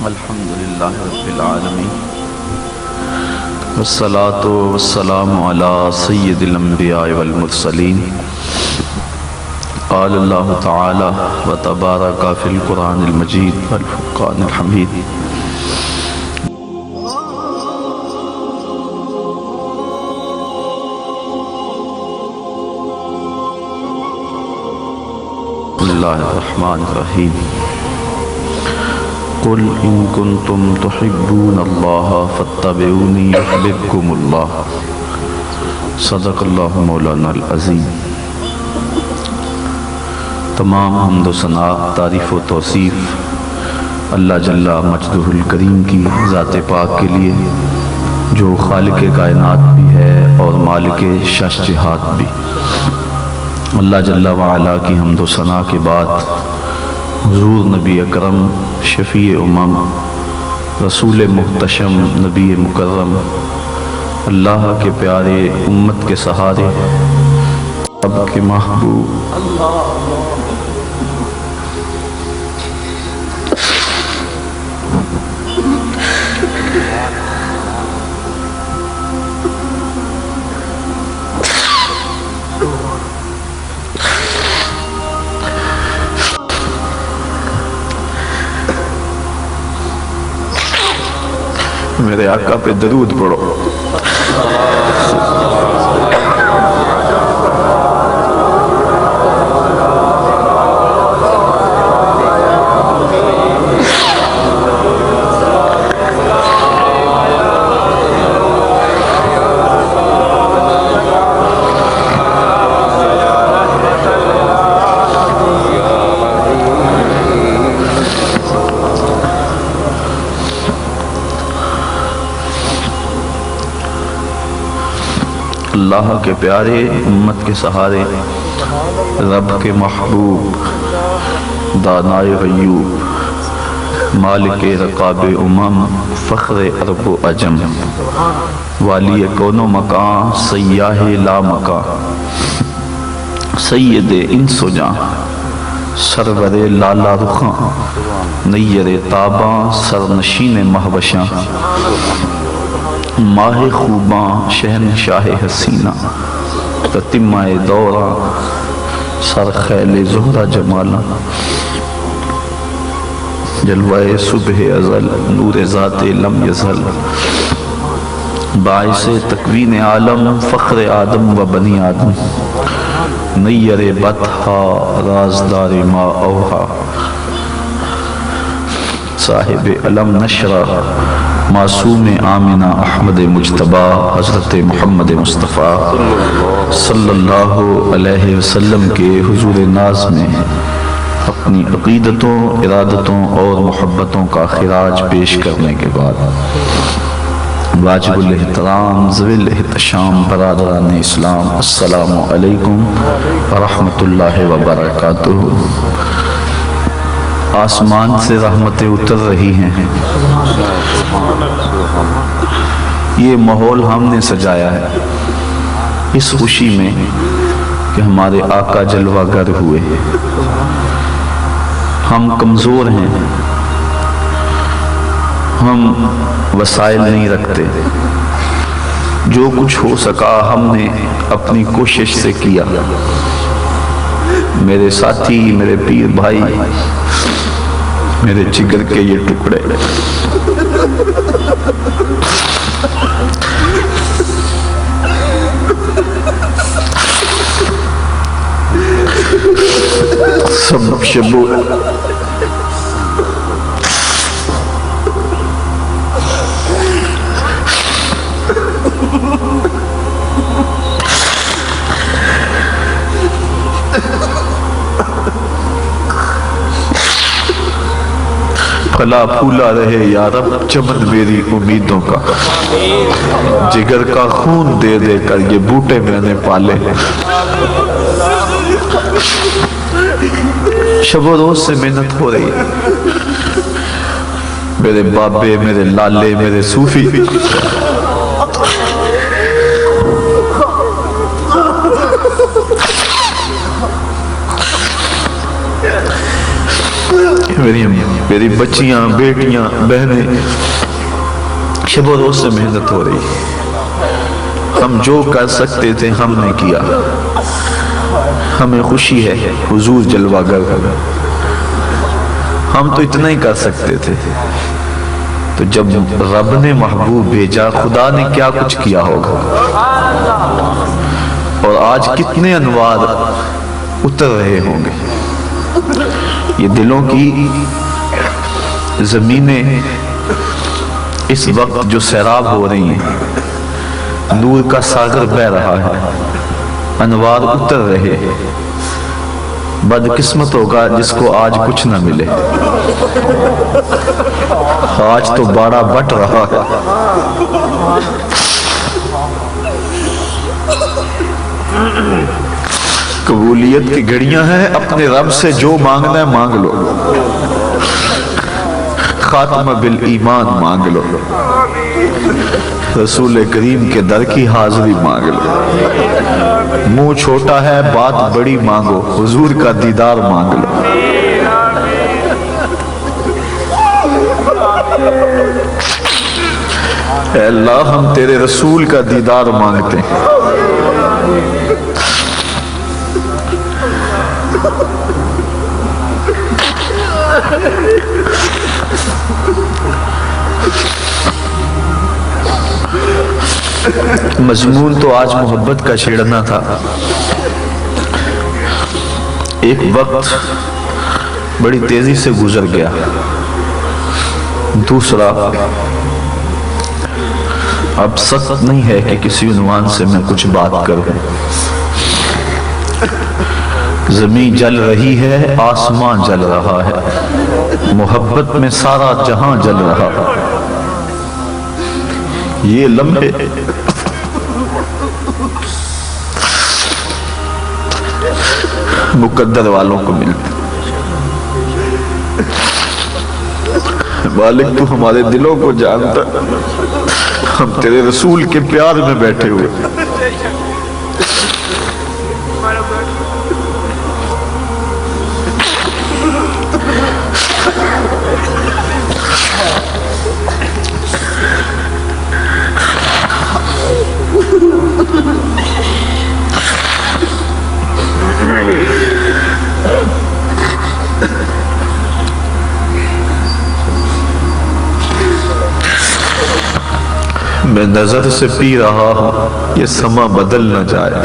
الحمدللہ رب العالمین والصلاة والسلام علی سید الانبیاء والمرسلین قال اللہ تعالی وتبارک فی القرآن المجید والفرقان الحمید بسم اللہ الرحمن الرحیم قل ان کنتم تحبون اللہ فاتبعونی یحببکم اللہ صدق اللہ مولانا العظیم۔ تمام حمد و ثنا، تعریف و توصیف اللہ جل مجدہ الکریم کی ذات پاک کے لیے جو خالق کائنات بھی ہے اور مالک شش جہات بھی۔ اللہ جل وعلا کی حمد و ثنا کے بعد حضور نبی اکرم شفیع امم رسول محتشم نبی مکرم اللہ کے پیارے امت کے سہارے اب کے محبوب میرے آقا پہ درود پڑھو۔ اللہ کے پیارے امت کے سہارے رب کے محبوب دانائے غیوب مالک رقاب امم فخر عرب و عجم والی کون و مکان سیاہ لا مکان سید انس و جان سرور لالا رخاں نیر تاباں سرنشین مہوشاں ماہ خوباں شہنشاہ حسینہ تتمہ دورہ سرخیل زہرہ جمالہ جلوہ صبح ازل نور ذات لم یزل باعث تکوین عالم فخر آدم و بنی آدم نیر بطحا رازدار ما اوہا صاحب علم نشرہ معصوم آمنہ احمد مجتبہ حضرت محمد مصطفیٰ صلی اللہ علیہ وسلم کے حضور ناز میں اپنی عقیدتوں ارادتوں اور محبتوں کا خراج پیش کرنے کے بعد واجب الاحترام ذوی الاحتشام برادران اسلام السلام علیکم ورحمۃ اللہ وبرکاتہ۔ آسمان سے رحمتیں اتر رہی ہیں، یہ ماحول ہم نے سجایا ہے اس خوشی میں کہ ہمارے آقا جلوہ گر ہوئے۔ ہم کمزور ہیں، ہم وسائل نہیں رکھتے، جو کچھ ہو سکا ہم نے اپنی کوشش سے کیا۔ میرے ساتھی، میرے پیر بھائی، میرے جگر کے یہ ٹکڑے سب شبو پھلا پھولا رہے یا رب چمن میری امیدوں کا، جگر کا خون دے دے کر یہ بوٹے میں نے پالے۔ شب و روز سے محنت ہو رہی ہے، میرے بابے، میرے لالے، میرے صوفی میری بچیاں، بیٹیاں، بہنیں شب و روز سے محنت ہو رہی ہے. ہم جو کر سکتے تھے ہم نے کیا. ہمیں خوشی ہے حضور جلوہ گر. ہم تو اتنا ہی کر سکتے تھے. تو جب رب نے محبوب بھیجا، خدا نے کیا کچھ کیا ہوگا. اور آج کتنے انوار اتر رہے ہوں گے. یہ دلوں کی زمینیں اس وقت جو سیراب ہو رہی ہیں، نور کا ساغر بہہ رہا ہے، انوار اتر رہے. بدقسمت ہوگا جس کو آج کچھ نہ ملے. آج تو باڑا بٹ رہا ہے. قبولیت کی گھڑیاں ہیں. اپنے رب سے جو مانگنا ہے مانگ لو. خاتمہ بالایمان مانگ لو. رسول کریم کے در کی حاضری مانگ لو. منہ چھوٹا ہے بات بڑی مانگو. حضور کا دیدار مانگ لو. اے اللہ ہم تیرے رسول کا دیدار مانگتے ہیں. مضمون تو آج محبت کا چھیڑنا تھا. ایک وقت بڑی تیزی سے گزر گیا. دوسرا اب سخت نہیں ہے کہ کسی عنوان سے میں کچھ بات کروں. زمین جل رہی ہے، آسمان جل رہا ہے، محبت میں سارا جہاں جل رہا ہے. یہ لمحے مقدر والوں کو ملتے. مالک تو ہمارے دلوں کو جانتا. ہم تیرے رسول کے پیار میں بیٹھے ہوئے. میں نظر سے پی رہا ہوں، یہ سما بدل نہ جائے.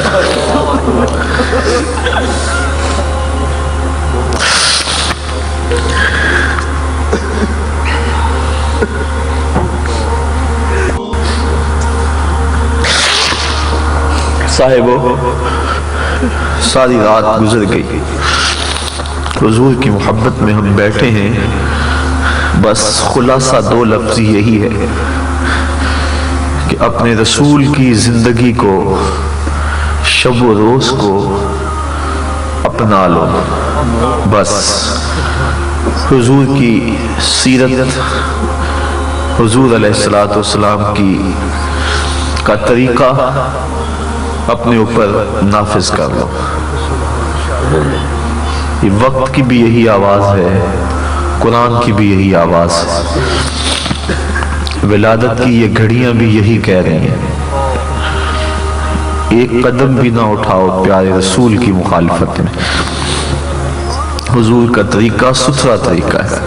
صاحبو، ساری رات گزر گئی. حضور کی محبت میں ہم بیٹھے ہیں. بس خلاصہ دو لفظ یہی ہے کہ اپنے رسول کی زندگی کو، شب و روز کو اپنا لو. بس حضور کی سیرت، حضور علیہ السلام کی کا طریقہ اپنے اوپر نافذ کر لو. یہ وقت کی بھی یہی آواز ہے، قرآن کی بھی یہی آواز ہے، ولادت کی یہ گھڑیاں بھی یہی کہہ رہی ہیں. ایک قدم بھی نہ اٹھاؤ پیارے رسول کی مخالفت میں. حضور کا طریقہ ستھرا طریقہ ہے،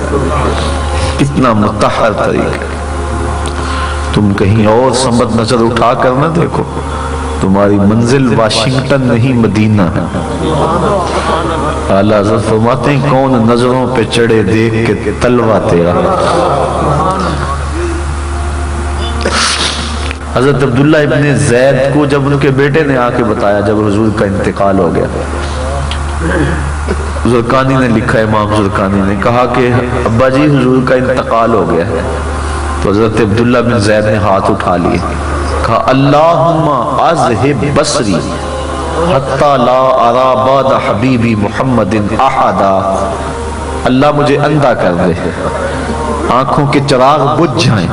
کتنا مطہر طریقہ. تم کہیں اور سمت نظر اٹھا کر نہ دیکھو. تمہاری منزل واشنگٹن نہیں مدینہ ہے. اعلیٰ حضرت فرماتے ہیں کون نظروں پہ چڑھے دیکھ کے تلوہ تیرا. حضرت عبداللہ ابن زید کو جب ان کے بیٹے نے آ کے بتایا جب حضور کا انتقال ہو گیا، زرقانی نے لکھا، امام زرقانی نے کہا کہ ابا جی حضور کا انتقال ہو گیا ہے. تو حضرت عبداللہ بن زید نے ہاتھ اٹھا لیے، کہا اللہم اذہب بصری حتی لا ارا بعد حبیبی محمد احدا. اللہ مجھے اندھا کر دے، آنکھوں کے چراغ بجھ جائیں.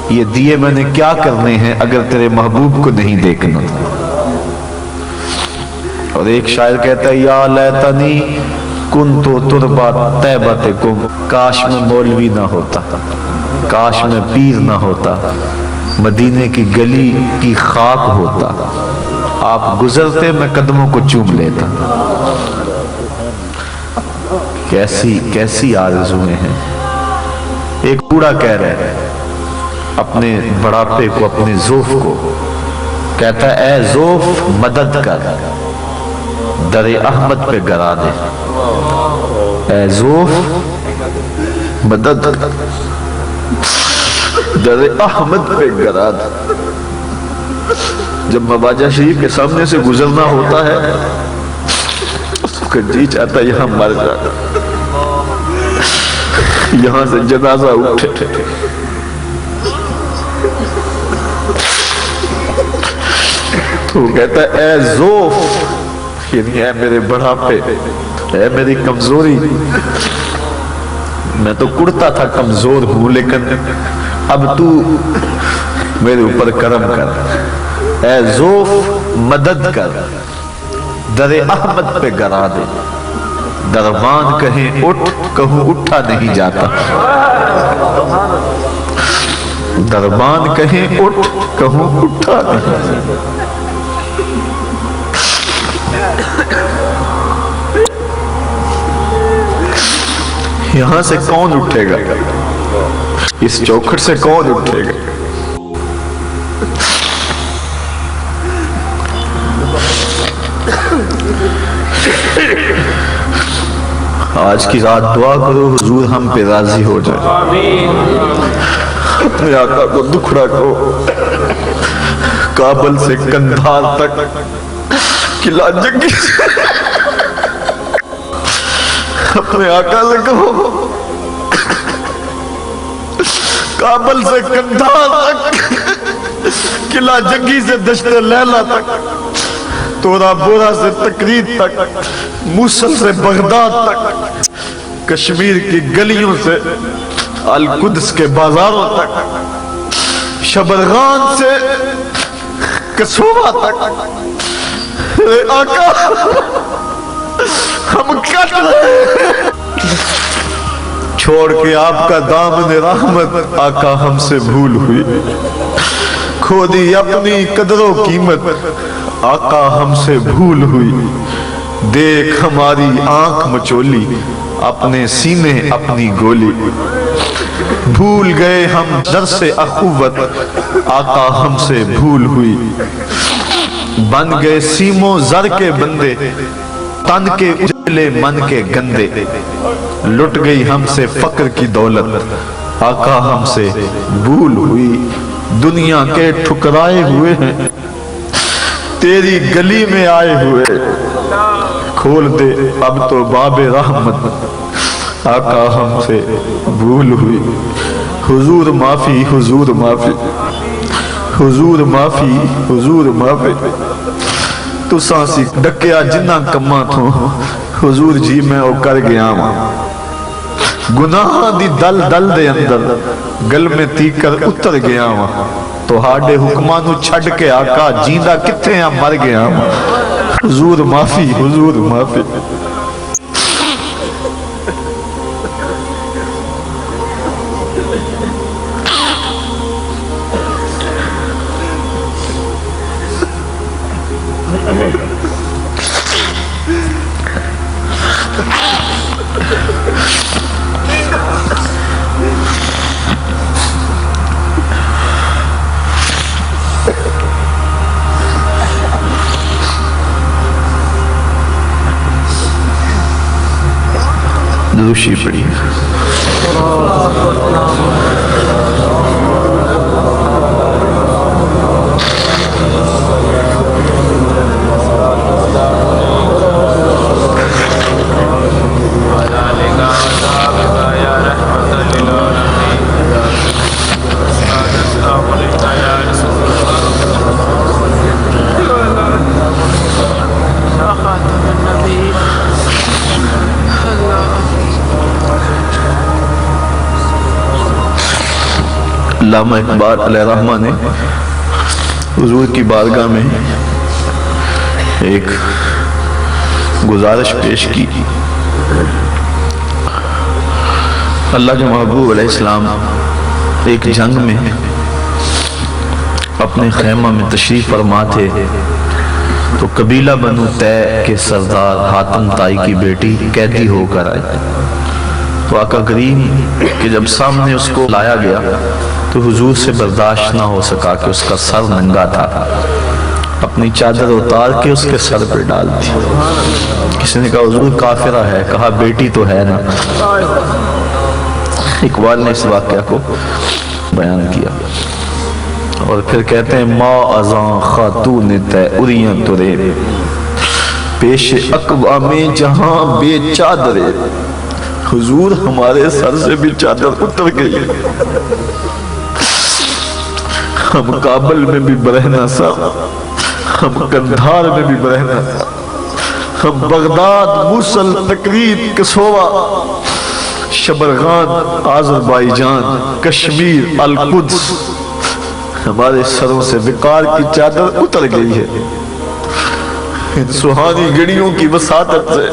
یہ دیے میں نے کیا کرنے ہیں اگر تیرے محبوب کو نہیں دیکھنا. اور ایک شاعر کہتا ہے یا لیتنی کن تو تربا طیبت کم، کاش میں مولوی نہ ہوتا، کاش میں پیر نہ ہوتا، مدینے کی گلی کی خاک ہوتا، آپ گزرتے میں قدموں کو چوم لیتا۔ کیسی آرزویں ہیں۔ ایک بوڑھا کہہ رہا ہے اپنے بڑھاپے کو، اپنے ذوف کو، کہتا ہے اے ذوف مدد کر، در احمد پہ گرا دے، اے ذوف مدد کر، در احمد پہ گرا دے۔ جب مواجہ شریف کے سامنے سے گزرنا ہوتا ہے اس کا جی چاہتا ہے یہاں مر جانا، یہاں سے جنازہ اٹھے۔ تو کہتا ہے اے ذوف، یعنی اے میرے بڑھاپے، اے میری کمزوری، میں تو کڑتا تھا کمزور ہوں، لیکن اب تو میرے اوپر کرم کر، اے ذوف مدد کر، در احمد پہ گرا دے، دربان کہیں اٹھ، کہوں اٹھا نہیں جاتا، دربان کہیں اٹھ، کہوں اٹھا نہیں جاتا۔ یہاں سے کون اٹھے گا؟ اس چوکھٹ سے کون اٹھے گا؟ آج کی رات دعا کرو حضور ہم پہ راضی ہو جائے، اپنے آقا کو دکھڑا کو، کابل سے کندھار تک، قلعہ جنگی سے اپنے آقا سے کہو، کابل سے کندھار تک، قلعہ جنگی سے دشت لیلہ تک، تورا بورا سے تقریر تک، موصل سے بغداد تک، کشمیر کی گلیوں سے القدس کے بازاروں تک، شبرغان سے کسوہ تک، اے آقا ہم کٹ رہے ہیں، چھوڑ کے آپ کا دامن رحمت، آقا ہم سے بھول ہوئی، کھو دی اپنی قدر و قیمت، آقا ہم سے بھول ہوئی، دیکھ ہماری آنکھ مچولی، اپنے سینے اپنی گولی، بھول گئے ہم درس اخوت، آقا ہم سے بھول ہوئی، بن گئے سیموں زر کے بندے، تن کے اجلے من کے گندے، لٹ گئی ہم سے فقر کی دولت، آقا ہم سے بھول ہوئی، دنیا کے ٹھکرائے ہوئے ہیں، تیری گلی میں آئے ہوئے، کھول دے اب تو باب رحمت، آقا ہم سے بھول ہوئی، حضور معافی، حضور معافی، حضور معافی، حضور معافی، تو سانسی ڈکیا جنہ کماں تھو، حضور جی میں او کر گیا ہوں، گناہ دی دل دل دے اندر، گل میں تیکر اتر گیا ہوں، تو ہاڈے حکمانو چھڑ کے آقا جیندہ کتنے ہیں مر گیا ہوں، حضور معافی، حضور معافی۔ دوشی پڑی علامہ اقبال علیہ الرحمہ نے حضور کی بارگاہ میں ایک گزارش پیش کی اللہ کے محبوب علیہ السلام ایک جنگ میں اپنے خیمہ میں تشریف فرما تھے تو قبیلہ بنو طے کے سردار حاتم طائی کی بیٹی قیدی ہو کر آئی. تو آقا کریم کہ جب سامنے اس کو لایا گیا تو حضور سے برداشت نہ ہو سکا کہ اس کا سر ننگا تھا. اپنی چادر اتار کے اس کے سر پہ ڈال دی. کسی نے کہا حضور کافرہ ہے، کہا بیٹی تو ہے نا. اقبال نے اس واقعہ کو بیان کیا اور پھر کہتے ہیں ما ازاں خاتون تے اریاں ترے پیش اقوام جہاں بے چادرے. حضور ہمارے سر سے بھی چادر اتر گئی. ہم کابل میں بھی برہنہ سا، ہم کندھار میں بھی برہنہ سا، ہم بغداد، موصل، تقریر، کسوہ، شبرغان، آذربائیجان، کشمیر، القدس، ہمارے سروں سے وقار کی چادر اتر گئی ہے. ان سہانی گڑیوں کی وساطت سے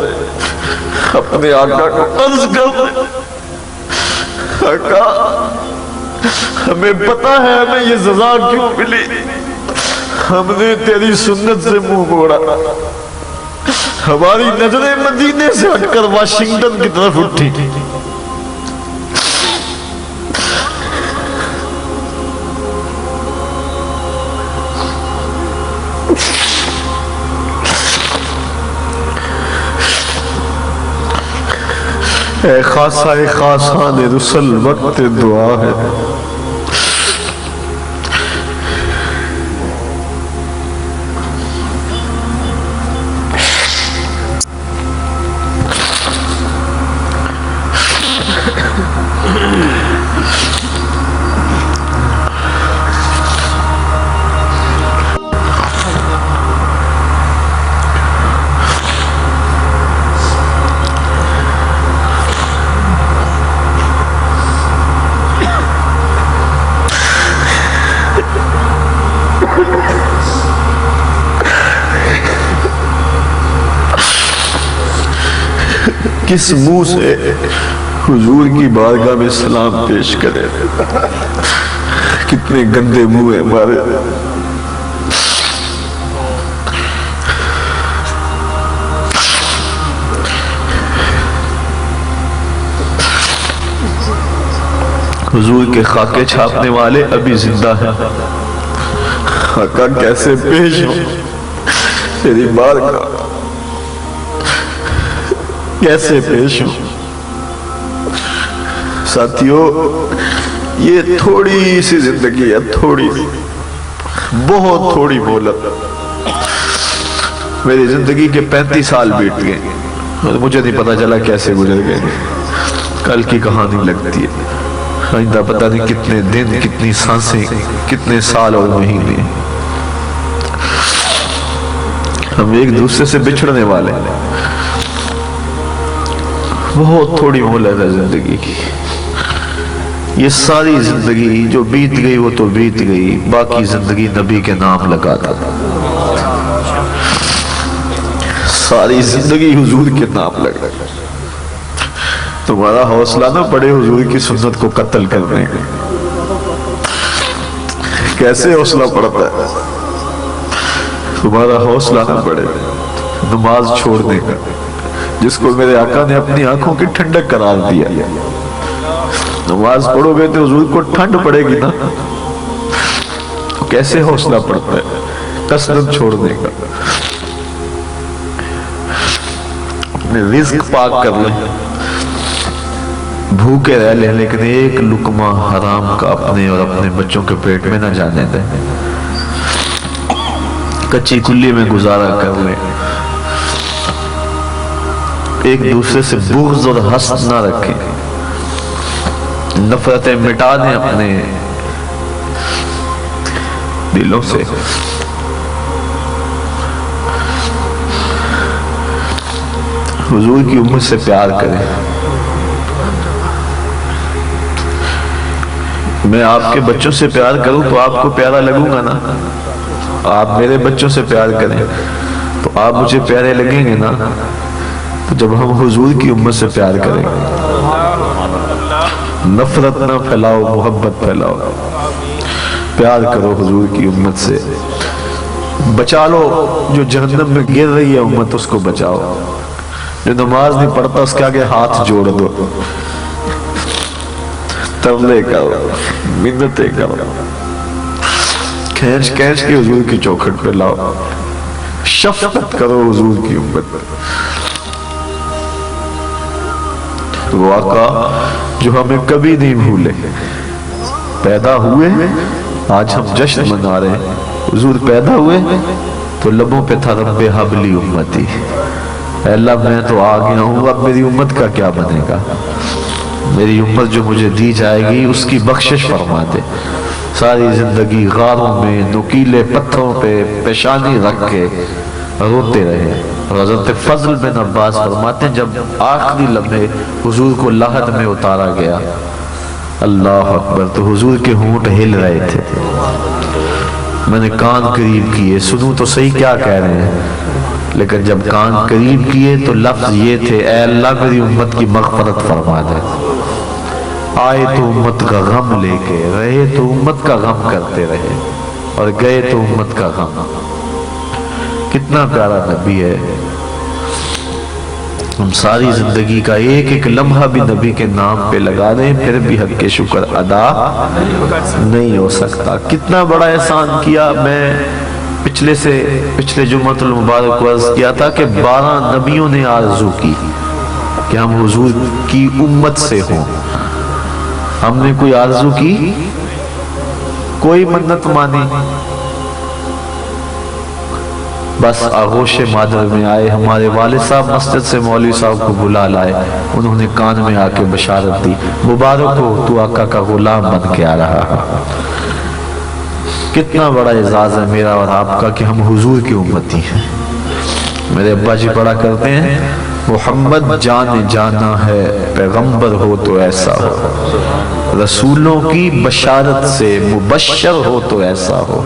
اپنے آقا کو عرض کر آقا ہمیں پتا ہے ہمیں یہ سزا کیوں ملی، ہم نے تیری سنت سے منہ موڑا، ہماری نظریں مدینے سے ہٹ کر واشنگٹن کی طرف اٹھی. اے خاصہ خاصان رسل وقت دعا ہے. کس منہ سے حضور کی بارگاہ میں سلام پیش کرے. کتنے گندے منہ ہیں ہمارے. حضور کے خاکے چھاپنے والے ابھی زندہ ہیں. آقا کیسے پیش ہوں تیری بارگاہ، کیسے پیش ہوں. ساتھیو یہ تھوڑی سی زندگی ہے، تھوڑی سی، بہت تھوڑی مہلت. میری زندگی کے 35 سال بیت گئے، مجھے نہیں پتا چلا کیسے گزر گئے. کل کی کہانی لگتی ہے، آئندہ پتہ نہیں کتنے دن، کتنی سانسیں، کتنے سال اور مہینے. ہم ایک دوسرے سے بچھڑنے والے ہیں. بہت تھوڑی مہلت ہے زندگی کی. یہ ساری زندگی جو بیت گئی وہ تو بیت گئی، باقی زندگی نبی کے نام لگا تھا. ساری زندگی حضور کے نام لگا. تمہارا حوصلہ نہ پڑے حضور کی سنت کو قتل کرنے کا. کیسے حوصلہ پڑتا ہے؟ تمہارا حوصلہ نہ پڑے نماز چھوڑنے کا، جس کو میرے آقا نے اپنی آنکھوں کی ٹھنڈک قرار دیا. نماز پڑھو گے تو حضور کو ٹھنڈ پڑے گی نا. کیسے حوصلہ پڑتا ہے کثرت چھوڑنے کا. اپنے رزق پاک کر لیں، بھوکے رہ لیں، لیکن ایک لقمہ حرام کا اپنے اور اپنے بچوں کے پیٹ میں نہ جانے دیں. کچی کلی میں گزارا کر لیں. ایک دوسرے سے بغض اور حسد نہ رکھیں. نفرتیں مٹا دیں اپنے دلوں سے. حضور کی امت سے پیار کریں. میں آپ کے بچوں سے پیار کروں تو آپ کو پیارا لگوں گا نا. آپ میرے بچوں سے پیار کریں تو آپ مجھے پیارے لگیں گے نا. تو جب ہم حضور کی امت سے پیار کریں گے، نفرت نہ پھیلاؤ، محبت پھیلاؤ، پیار کرو حضور کی امت سے، بچا لو جو جہنم میں گر رہی ہے امت، اس کو بچاؤ، جو نماز نہیں پڑھتا اس کے آگے ہاتھ جوڑ دو، ترلے کرو، منتیں کرو، کھینچ کھینچ کے حضور کی چوکھٹ پہ لاؤ، شفقت کرو حضور کی امت پر۔ وہ آقا جو ہمیں کبھی نہیں بھولے، پیدا ہوئے آج ہم جشن منا رہے ہیں، حضور پیدا ہوئے تو لبوں پہ تھا رب حبلی امتی، اے اللہ میں تو آ گیا ہوں، اب میری امت کا کیا بنے گا، میری امت جو مجھے دی جائے گی اس کی بخشش فرما دے۔ ساری زندگی غاروں میں نکیلے پتھروں پہ پیشانی رکھ کے روتے رہے، اور حضرت فضل بن عباس فرماتے ہیں جب آخری لمحے حضور کو لحد میں اتارا گیا، اللہ اکبر، تو حضور کے ہونٹ ہل رہے تھے، میں نے کان قریب کیے سنوں تو صحیح کیا کہہ رہے ہیں، لیکن جب کان قریب کیے تو لفظ یہ تھے، اے اللہ میری امت کی مغفرت فرما دے، آئے تو امت کا غم لے کے، رہے تو امت کا غم کرتے رہے، اور گئے تو امت کا غم۔ کتنا پیارا نبی ہے، ہم ساری زندگی کا ایک ایک لمحہ بھی نبی کے نام پہ لگا دیں پھر بھی حق کے شکر ادا نہیں ہو سکتا۔ کتنا بڑا احسان کیا، میں پچھلے جمعۃ المبارک کو عرض کیا تھا کہ 12 نبیوں نے آرزو کی کہ ہم حضور کی امت سے ہوں، ہم نے کوئی آرزو کی، کوئی منت مانی، بس آغوش مادر میں آئے، ہمارے والد صاحب مسجد سے مولوی صاحب کو بلا لائے، انہوں نے کان میں آ کے بشارت دی، مبارک ہو تو آقا کا غلام بن کے آ رہا ہے۔ کتنا بڑا اعزاز ہے میرا اور آپ کا کہ ہم حضور کی امتی ہیں۔ میرے ابا جی پڑھا کرتے ہیں، محمد جان جانا ہے پیغمبر ہو تو ایسا ہو، رسولوں کی بشارت سے مبشر ہو تو ایسا ہو،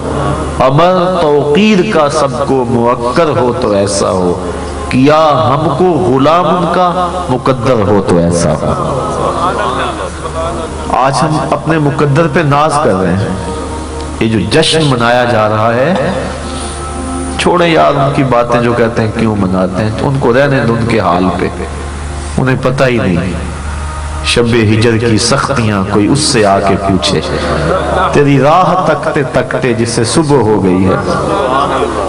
امر توقیر کا سب کو موقر ہو تو ایسا ہو، کیا ہم کو غلام ان کا مقدر ہو تو ایسا ہو۔ آج ہم اپنے مقدر پہ ناز کر رہے ہیں، یہ جو جشن منایا جا رہا ہے، چھوڑیں یار ان کی باتیں جو کہتے ہیں کیوں مناتے ہیں، ان کو رہنے دو ان کے حال پہ، انہیں پتہ ہی نہیں شب ہجر کی سختیاں کوئی اس سے آ کے پوچھے، تیری راہ تکتے تکتے جس سے صبح ہو گئی ہے،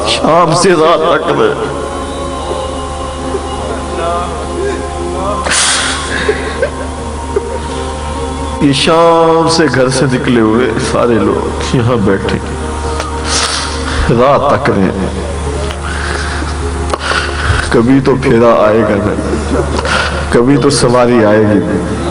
شام سے رات تک رہے، یہ شام سے گھر سے نکلے ہوئے سارے لوگ یہاں بیٹھے رات تک رہے، کبھی تو پھیرا آئے گا نہیں، کبھی تو سواری آئے گی نہیں،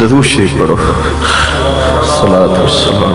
درود شریف پڑھو، صلاۃ والسلام